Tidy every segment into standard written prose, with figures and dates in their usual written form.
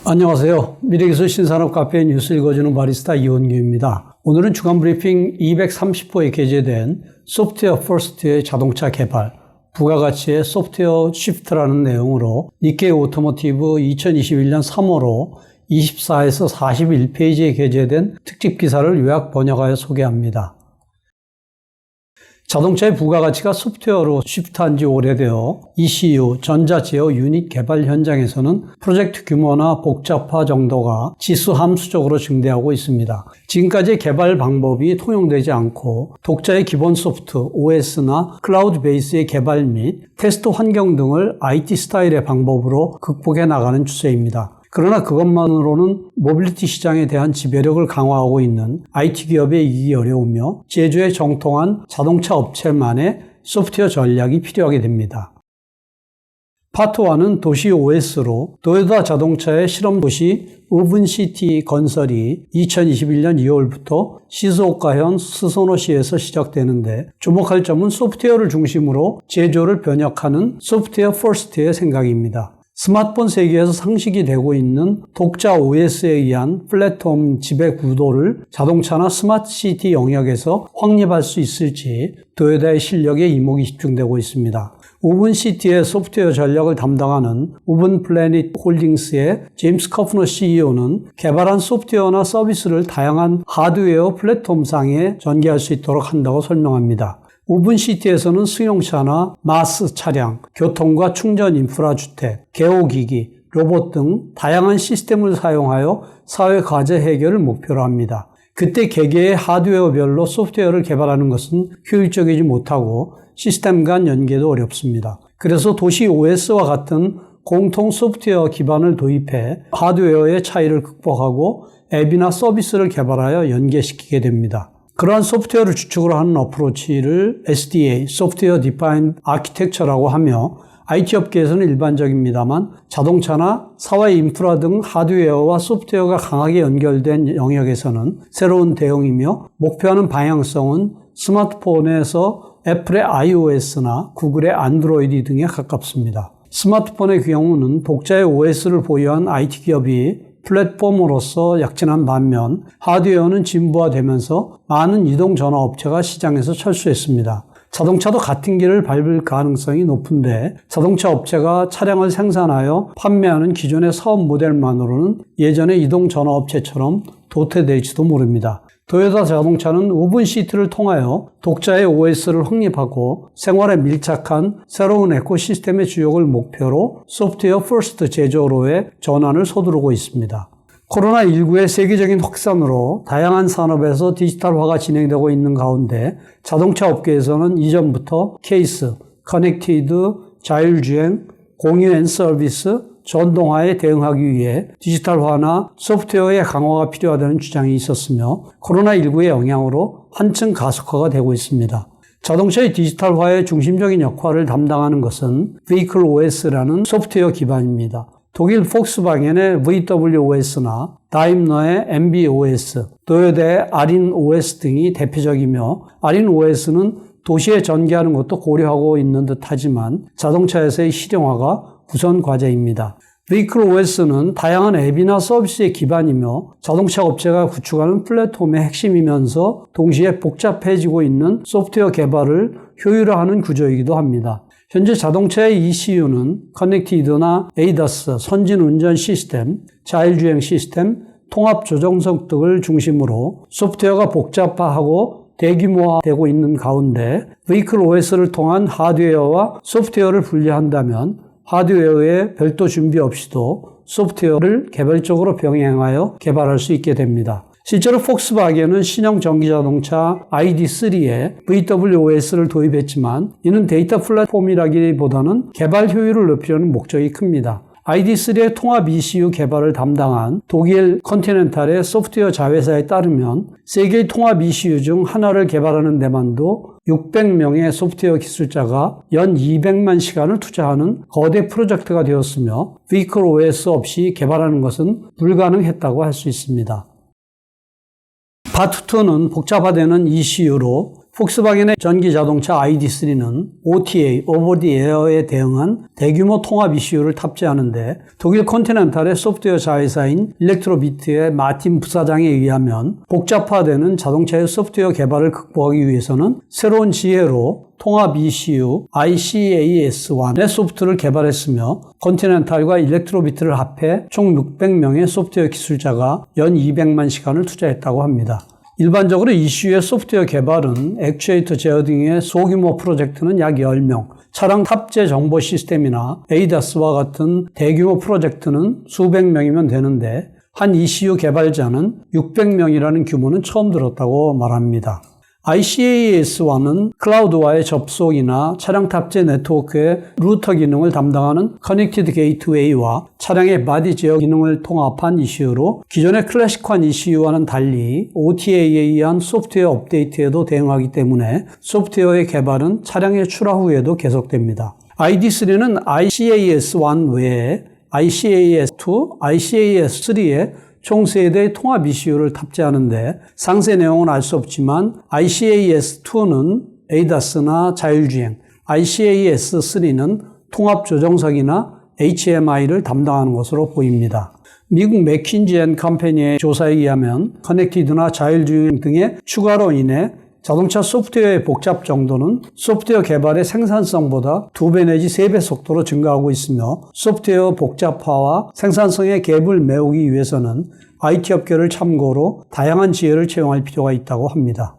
안녕하세요. 미래기술 신산업 카페 뉴스 읽어주는 바리스타 이원규입니다. 오늘은 주간 브리핑 230호에 게재된 소프트웨어 퍼스트의 자동차 개발, 부가가치의 소프트웨어 시프트라는 내용으로 니케이 오토모티브 2021년 3월호 24에서 41페이지에 게재된 특집 기사를 요약 번역하여 소개합니다. 자동차의 부가가치가 소프트웨어로 시프트한 지 오래되어 ECU, 전자제어 유닛 개발 현장에서는 프로젝트 규모나 복잡화 정도가 지수 함수적으로 증대하고 있습니다. 지금까지의 개발 방법이 통용되지 않고 독자의 기본 소프트, OS나 클라우드 베이스의 개발 및 테스트 환경 등을 IT 스타일의 방법으로 극복해 나가는 추세입니다. 그러나 그것만으로는 모빌리티 시장에 대한 지배력을 강화하고 있는 IT 기업에 이기기 어려우며 제조에 정통한 자동차 업체만의 소프트웨어 전략이 필요하게 됩니다. 파트 1은 도시 OS로 도요타 자동차의 실험 도시 우븐시티 건설이 2021년 2월부터 시즈오카현 스소노시에서 시작되는데 주목할 점은 소프트웨어를 중심으로 제조를 번역하는 소프트웨어 퍼스트의 생각입니다. 스마트폰 세계에서 상식이 되고 있는 독자 OS에 의한 플랫폼 지배 구도를 자동차나 스마트시티 영역에서 확립할 수 있을지 도요타의 실력에 이목이 집중되고 있습니다. 우븐시티의 소프트웨어 전략을 담당하는 우븐플래닛 홀딩스의 제임스 커프너 CEO는 개발한 소프트웨어나 서비스를 다양한 하드웨어 플랫폼상에 전개할 수 있도록 한다고 설명합니다. 우븐시티에서는 승용차나 마스 차량, 교통과 충전 인프라 주택, 개호기기, 로봇 등 다양한 시스템을 사용하여 사회 과제 해결을 목표로 합니다. 그때 개개의 하드웨어별로 소프트웨어를 개발하는 것은 효율적이지 못하고 시스템 간 연계도 어렵습니다. 그래서 도시 OS와 같은 공통 소프트웨어 기반을 도입해 하드웨어의 차이를 극복하고 앱이나 서비스를 개발하여 연계시키게 됩니다. 그러한 소프트웨어를 주축으로 하는 어프로치를 SDA, Software Defined Architecture라고 하며 IT 업계에서는 일반적입니다만 자동차나 사회 인프라 등 하드웨어와 소프트웨어가 강하게 연결된 영역에서는 새로운 대응이며 목표하는 방향성은 스마트폰에서 애플의 iOS나 구글의 안드로이드 등에 가깝습니다. 스마트폰의 경우는 독자의 OS를 보유한 IT 기업이 플랫폼으로서 약진한 반면 하드웨어는 진보화되면서 많은 이동전화 업체가 시장에서 철수했습니다. 자동차도 같은 길을 밟을 가능성이 높은데 자동차 업체가 차량을 생산하여 판매하는 기존의 사업 모델만으로는 예전의 이동전화 업체처럼 도태될지도 모릅니다. 도요타 자동차는 우븐시티를 통하여 독자의 OS를 확립하고 생활에 밀착한 새로운 에코시스템의 주역을 목표로 소프트웨어 퍼스트 제조로의 전환을 서두르고 있습니다. 코로나19의 세계적인 확산으로 다양한 산업에서 디지털화가 진행되고 있는 가운데 자동차 업계에서는 이전부터 케이스, 커넥티드, 자율주행, 공유 앤 서비스, 전동화에 대응하기 위해 디지털화나 소프트웨어의 강화가 필요하다는 주장이 있었으며 코로나19의 영향으로 한층 가속화가 되고 있습니다. 자동차의 디지털화의 중심적인 역할을 담당하는 것은 Vehicle OS라는 소프트웨어 기반입니다. 독일 폭스바겐의 VWOS나 다임러의 MBOS, 도요타의 아린OS 등이 대표적이며 아린OS는 도시에 전개하는 것도 고려하고 있는 듯 하지만 자동차에서의 실용화가 우선 과제입니다. Vehicle OS는 다양한 앱이나 서비스의 기반이며 자동차 업체가 구축하는 플랫폼의 핵심이면서 동시에 복잡해지고 있는 소프트웨어 개발을 효율화하는 구조이기도 합니다. 현재 자동차의 ECU는 커넥티드나 ADAS, 선진운전 시스템, 자율주행 시스템, 통합조정석 등을 중심으로 소프트웨어가 복잡화하고 대규모화되고 있는 가운데 Vehicle OS를 통한 하드웨어와 소프트웨어를 분리한다면 하드웨어의 별도 준비 없이도 소프트웨어를 개별적으로 병행하여 개발할 수 있게 됩니다. 실제로 폭스바겐은 신형 전기자동차 ID3에 VWOS를 도입했지만 이는 데이터 플랫폼이라기보다는 개발 효율을 높이려는 목적이 큽니다. ID3의 통합 ECU 개발을 담당한 독일 컨티넨탈의 소프트웨어 자회사에 따르면 세계의 통합 ECU 중 하나를 개발하는 데만도 600명의 소프트웨어 기술자가 연 200만 시간을 투자하는 거대 프로젝트가 되었으며 Vehicle OS 없이 개발하는 것은 불가능했다고 할 수 있습니다. 파트 2는 복잡화되는 ECU로 폭스바겐의 전기 자동차 ID.3는 OTA, 오버 디 에어에 대응한 대규모 통합 ECU를 탑재하는데 독일 컨티넨탈의 소프트웨어 자회사인 일렉트로비트의 마틴 부사장에 의하면 복잡화되는 자동차의 소프트웨어 개발을 극복하기 위해서는 새로운 지혜로 통합 ECU ICAS1의 소프트를 개발했으며 컨티넨탈과 일렉트로비트를 합해 총 600명의 소프트웨어 기술자가 연 200만 시간을 투자했다고 합니다. 일반적으로 ECU의 소프트웨어 개발은 액추에이터 제어 등의 소규모 프로젝트는 약 10명, 차량 탑재 정보 시스템이나 ADAS와 같은 대규모 프로젝트는 수백 명이면 되는데 한 ECU 개발자는 600명이라는 규모는 처음 들었다고 말합니다. ICAS1은 클라우드와의 접속이나 차량 탑재 네트워크의 루터 기능을 담당하는 커넥티드 게이트웨이와 차량의 바디 제어 기능을 통합한 ECU로 기존의 클래식한 ECU와는 달리 OTA에 의한 소프트웨어 업데이트에도 대응하기 때문에 소프트웨어의 개발은 차량의 출하 후에도 계속됩니다. ID.3는 ICAS1 외에 ICAS2, ICAS3에 총 3대의 통합 ECU를 탑재하는데 상세 내용은 알 수 없지만 ICAS2는 ADAS나 자율주행, ICAS3는 통합 조정석이나 HMI를 담당하는 것으로 보입니다. 미국 맥킨지 앤 컴퍼니의 조사에 의하면 커넥티드나 자율주행 등의 추가로 인해 자동차 소프트웨어의 복잡 정도는 소프트웨어 개발의 생산성보다 2배 내지 3배 속도로 증가하고 있으며 소프트웨어 복잡화와 생산성의 갭을 메우기 위해서는 IT 업계를 참고로 다양한 지혜를 채용할 필요가 있다고 합니다.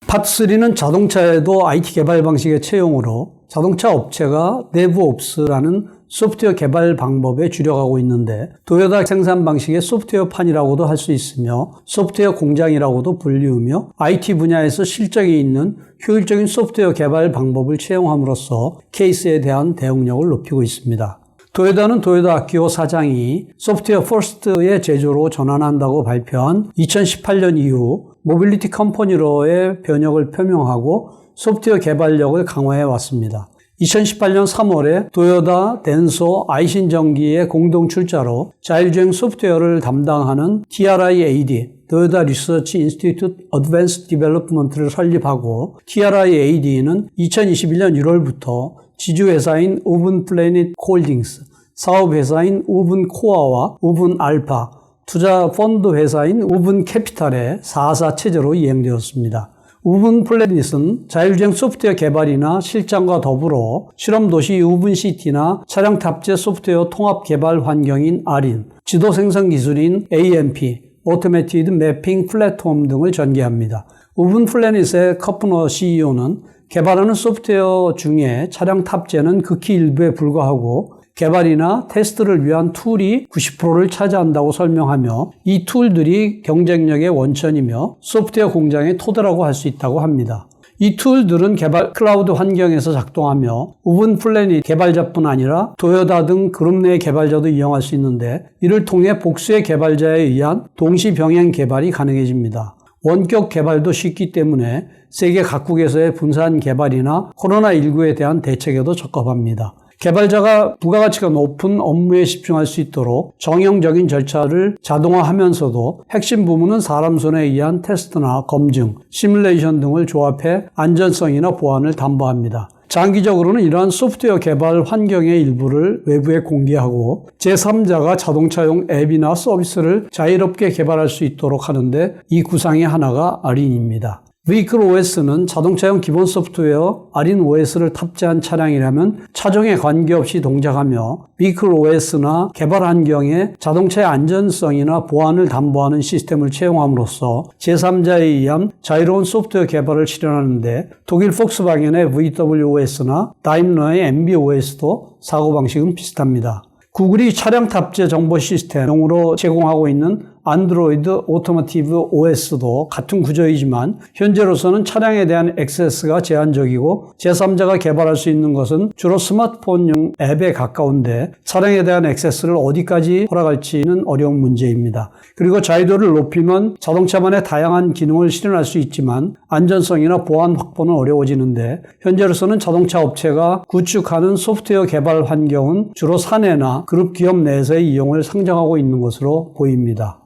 파트 3는 자동차에도 IT 개발 방식의 채용으로 자동차 업체가 DevOps라는 소프트웨어 개발 방법에 주력하고 있는데 도요타 생산 방식의 소프트웨어판이라고도 할 수 있으며 소프트웨어 공장이라고도 불리우며 IT 분야에서 실적이 있는 효율적인 소프트웨어 개발 방법을 채용함으로써 케이스에 대한 대응력을 높이고 있습니다. 도요타는 도요타 아키오 사장이 소프트웨어 퍼스트의 제조로 전환한다고 발표한 2018년 이후 모빌리티 컴퍼니로의 변혁을 표명하고 소프트웨어 개발력을 강화해 왔습니다. 2018년 3월에 도요타, 덴소, 아이신전기의 공동 출자로 자율주행 소프트웨어를 담당하는 TRI-AD, 도요타 리서치 인스티튜트 어드밴스드 디벨롭먼트를 설립하고 TRI-AD는 2021년 1월부터 지주회사인 우분 플래닛 홀딩스, 사업회사인 우분 코어와 우분 알파, 투자 펀드 회사인 우분 캐피탈의 4사 체제로 이행되었습니다. 우분 플래닛은 자율주행 소프트웨어 개발이나 실장과 더불어 실험도시 우분시티나 차량 탑재 소프트웨어 통합 개발 환경인 아린, 지도 생성 기술인 AMP, 오토매티드 매핑 플랫폼 등을 전개합니다. 우분 플래닛의 커프너 CEO는 개발하는 소프트웨어 중에 차량 탑재는 극히 일부에 불과하고 개발이나 테스트를 위한 툴이 90%를 차지한다고 설명하며 이 툴들이 경쟁력의 원천이며 소프트웨어 공장의 토대라고 할 수 있다고 합니다. 이 툴들은 개발 클라우드 환경에서 작동하며 우분 플래닛 개발자뿐 아니라 도요타 등 그룹 내 개발자도 이용할 수 있는데 이를 통해 복수의 개발자에 의한 동시 병행 개발이 가능해집니다. 원격 개발도 쉽기 때문에 세계 각국에서의 분산 개발이나 코로나19에 대한 대책에도 적합합니다. 개발자가 부가가치가 높은 업무에 집중할 수 있도록 정형적인 절차를 자동화하면서도 핵심 부분은 사람 손에 의한 테스트나 검증, 시뮬레이션 등을 조합해 안전성이나 보안을 담보합니다. 장기적으로는 이러한 소프트웨어 개발 환경의 일부를 외부에 공개하고 제3자가 자동차용 앱이나 서비스를 자유롭게 개발할 수 있도록 하는데 이 구상의 하나가 아린입니다. Vehicle OS는 자동차용 기본 소프트웨어 아린 OS를 탑재한 차량이라면 차종에 관계없이 동작하며 Vehicle OS나 개발 환경에 자동차의 안전성이나 보안을 담보하는 시스템을 채용함으로써 제3자에 의한 자유로운 소프트웨어 개발을 실현하는데 독일 폭스바겐의 VWOS나 다임러의 MBOS도 사고방식은 비슷합니다. 구글이 차량 탑재 정보 시스템용으로 제공하고 있는 안드로이드 오토모티브 OS도 같은 구조이지만 현재로서는 차량에 대한 액세스가 제한적이고 제3자가 개발할 수 있는 것은 주로 스마트폰용 앱에 가까운데 차량에 대한 액세스를 어디까지 허락할지는 어려운 문제입니다. 그리고 자유도를 높이면 자동차만의 다양한 기능을 실현할 수 있지만 안전성이나 보안 확보는 어려워지는데 현재로서는 자동차 업체가 구축하는 소프트웨어 개발 환경은 주로 사내나 그룹 기업 내에서의 이용을 상정하고 있는 것으로 보입니다.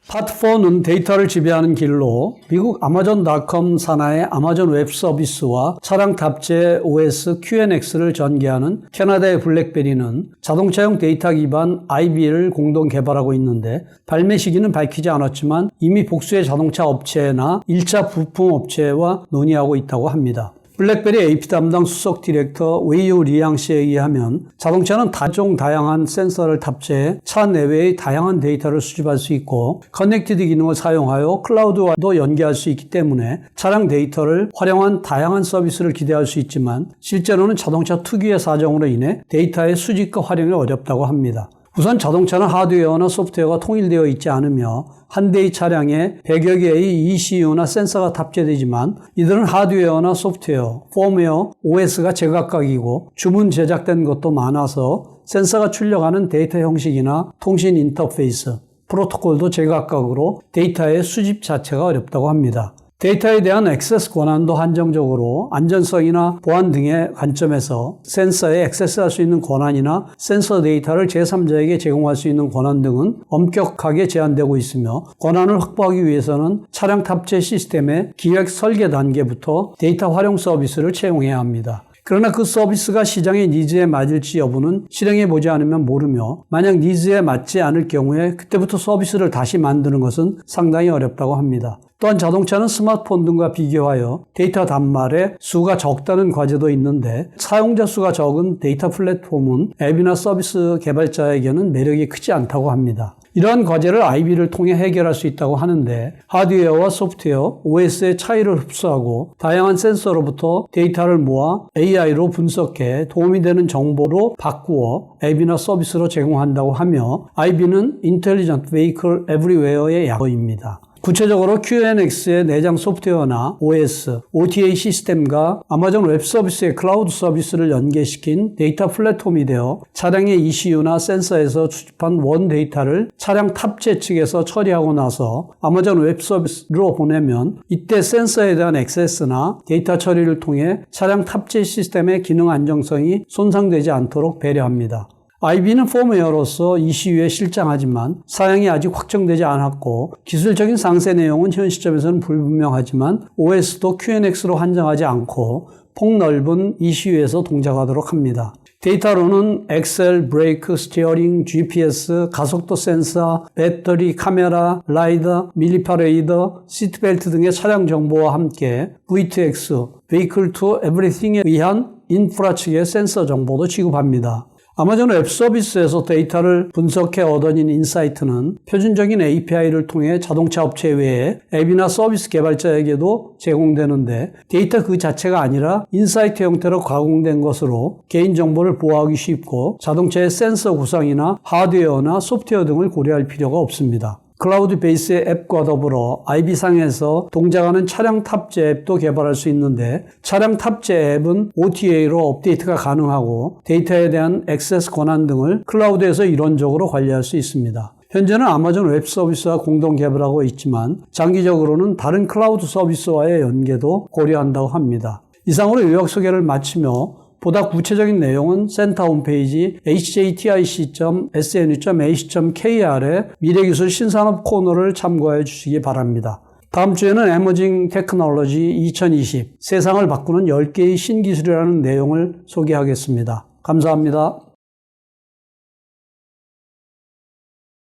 파트 4는 데이터를 지배하는 길로 미국 아마존.com 산하의 아마존 웹 서비스와 차량 탑재 OS QNX를 전개하는 캐나다의 블랙베리는 자동차용 데이터 기반 IB를 공동 개발하고 있는데 발매 시기는 밝히지 않았지만 이미 복수의 자동차 업체나 1차 부품 업체와 논의하고 있다고 합니다. 블랙베리 AP 담당 수석 디렉터 웨이오 리양 씨에 의하면 자동차는 다양한 센서를 탑재해 차 내외의 다양한 데이터를 수집할 수 있고 커넥티드 기능을 사용하여 클라우드와도 연계할 수 있기 때문에 차량 데이터를 활용한 다양한 서비스를 기대할 수 있지만 실제로는 자동차 특유의 사정으로 인해 데이터의 수집과 활용이 어렵다고 합니다. 우선 자동차는 하드웨어나 소프트웨어가 통일되어 있지 않으며 한 대의 차량에 100여 개의 ECU나 센서가 탑재되지만 이들은 하드웨어나 소프트웨어, 펌웨어, OS가 제각각이고 주문 제작된 것도 많아서 센서가 출력하는 데이터 형식이나 통신 인터페이스, 프로토콜도 제각각으로 데이터의 수집 자체가 어렵다고 합니다. 데이터에 대한 액세스 권한도 한정적으로 안전성이나 보안 등의 관점에서 센서에 액세스할 수 있는 권한이나 센서 데이터를 제3자에게 제공할 수 있는 권한 등은 엄격하게 제한되고 있으며 권한을 확보하기 위해서는 차량 탑재 시스템의 기획 설계 단계부터 데이터 활용 서비스를 채용해야 합니다. 그러나 그 서비스가 시장의 니즈에 맞을지 여부는 실행해보지 않으면 모르며 만약 니즈에 맞지 않을 경우에 그때부터 서비스를 다시 만드는 것은 상당히 어렵다고 합니다. 또한 자동차는 스마트폰 등과 비교하여 데이터 단말의 수가 적다는 과제도 있는데 사용자 수가 적은 데이터 플랫폼은 앱이나 서비스 개발자에게는 매력이 크지 않다고 합니다. 이러한 과제를 IB를 통해 해결할 수 있다고 하는데 하드웨어와 소프트웨어, OS의 차이를 흡수하고 다양한 센서로부터 데이터를 모아 AI로 분석해 도움이 되는 정보로 바꾸어 앱이나 서비스로 제공한다고 하며 IB는 Intelligent Vehicle Everywhere의 약어입니다. 구체적으로 QNX의 내장 소프트웨어나 OS, OTA 시스템과 아마존 웹 서비스의 클라우드 서비스를 연계시킨 데이터 플랫폼이 되어 차량의 ECU나 센서에서 수집한 원 데이터를 차량 탑재 측에서 처리하고 나서 아마존 웹 서비스로 보내면 이때 센서에 대한 액세스나 데이터 처리를 통해 차량 탑재 시스템의 기능 안정성이 손상되지 않도록 배려합니다. IB는 펌웨어로서 ECU에 실장하지만 사양이 아직 확정되지 않았고 기술적인 상세 내용은 현 시점에서는 불분명하지만 OS도 QNX로 한정하지 않고 폭넓은 ECU에서 동작하도록 합니다. 데이터로는 엑셀, 브레이크, 스티어링, GPS, 가속도 센서, 배터리, 카메라, 라이더, 밀리파레이더, 시트벨트 등의 차량 정보와 함께 V2X, Vehicle to Everything에 의한 인프라 측의 센서 정보도 지급합니다. 아마존 웹 서비스에서 데이터를 분석해 얻어낸 인사이트는 표준적인 API를 통해 자동차 업체 외에 앱이나 서비스 개발자에게도 제공되는데 데이터 그 자체가 아니라 인사이트 형태로 가공된 것으로 개인정보를 보호하기 쉽고 자동차의 센서 구성이나 하드웨어나 소프트웨어 등을 고려할 필요가 없습니다. 클라우드 베이스의 앱과 더불어 IB상에서 동작하는 차량 탑재 앱도 개발할 수 있는데 차량 탑재 앱은 OTA로 업데이트가 가능하고 데이터에 대한 액세스 권한 등을 클라우드에서 이론적으로 관리할 수 있습니다. 현재는 아마존 웹 서비스와 공동 개발하고 있지만 장기적으로는 다른 클라우드 서비스와의 연계도 고려한다고 합니다. 이상으로 요약 소개를 마치며 보다 구체적인 내용은 센터 홈페이지 hjtic.snu.ac.kr의 미래기술 신산업 코너를 참고해 주시기 바랍니다. 다음 주에는 에머징 테크놀로지 2020 세상을 바꾸는 10개의 신기술이라는 내용을 소개하겠습니다. 감사합니다.